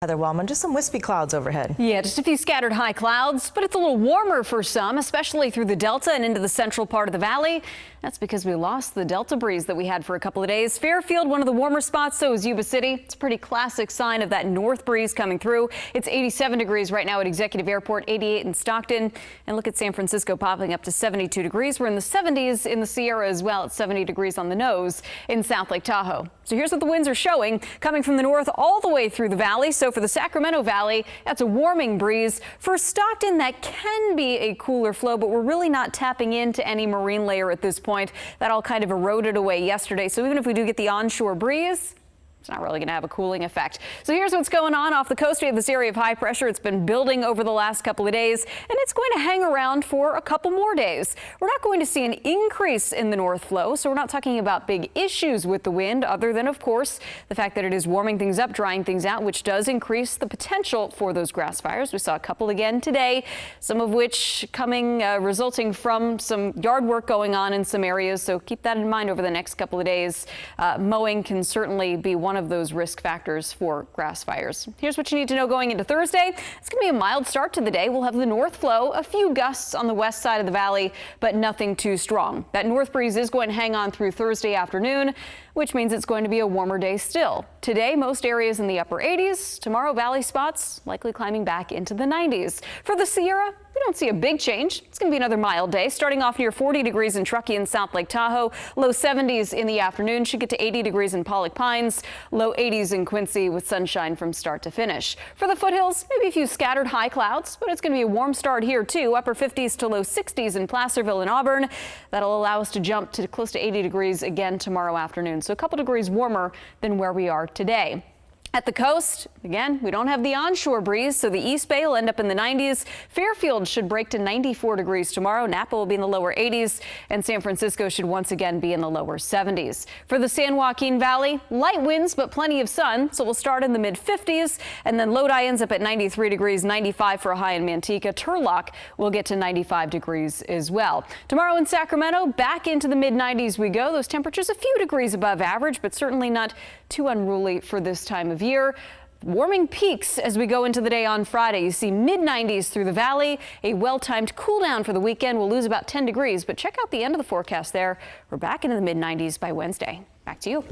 Heather Wellman, just some wispy clouds overhead. Yeah, just a few scattered high clouds, but it's a little warmer for some, especially through the Delta and into the central part of the valley. That's because we lost the Delta breeze that we had for a couple of days. Fairfield, one of the warmer spots, so is Yuba City. It's a pretty classic sign of that north breeze coming through. It's 87 degrees right now at Executive Airport, 88 in Stockton. And look at San Francisco popping up to 72 degrees. We're in the 70s in the Sierra as well. It's 70 degrees on the nose in South Lake Tahoe. So here's what the winds are showing coming from the north all the way through the valley. So for the Sacramento Valley, that's a warming breeze. For Stockton, that can be a cooler flow, but we're really not tapping into any marine layer at this point. That all kind of eroded away yesterday. So even if we do get the onshore breeze, it's not really going to have a cooling effect. So here's what's going on off the coast. We have this area of high pressure. It's been building over the last couple of days, and it's going to hang around for a couple more days. We're not going to see an increase in the north flow, so we're not talking about big issues with the wind, other than, of course, the fact that it is warming things up, drying things out, which does increase the potential for those grass fires. We saw a couple again today, some of which resulting from some yard work going on in some areas. So keep that in mind over the next couple of days. Mowing can certainly be one of those risk factors for grass fires. Here's what you need to know going into Thursday. It's going to be a mild start to the day. We'll have the north flow, a few gusts on the west side of the valley, but nothing too strong. That north breeze is going to hang on through Thursday afternoon, which means it's going to be a warmer day still. Today, most areas in the upper 80s. Tomorrow, valley spots likely climbing back into the 90s. For the Sierra, we don't see a big change. It's going to be another mild day, starting off near 40 degrees in Truckee and South Lake Tahoe. Low 70s in the afternoon. Should get to 80 degrees in Pollock Pines. Low 80s in Quincy with sunshine from start to finish. For the foothills, maybe a few scattered high clouds, but it's going to be a warm start here too. Upper 50s to low 60s in Placerville and Auburn. That'll allow us to jump to close to 80 degrees again tomorrow afternoon. So a couple degrees warmer than where we are today. At the coast, again, we don't have the onshore breeze, so the East Bay will end up in the 90s. Fairfield should break to 94 degrees tomorrow. Napa will be in the lower 80s, and San Francisco should once again be in the lower 70s. For the San Joaquin Valley, light winds, but plenty of sun, so we'll start in the mid-50s, and then Lodi ends up at 93 degrees, 95 for a high in Manteca. Turlock will get to 95 degrees as well. Tomorrow in Sacramento, back into the mid-90s we go. Those temperatures a few degrees above average, but certainly not too unruly for this time of year. Warming peaks as we go into the day on Friday. You see mid-90s through the valley. A well-timed cool down for the weekend. We'll lose about 10 degrees, but check out the end of the forecast there. We're back into the mid-90s by Wednesday. Back to you.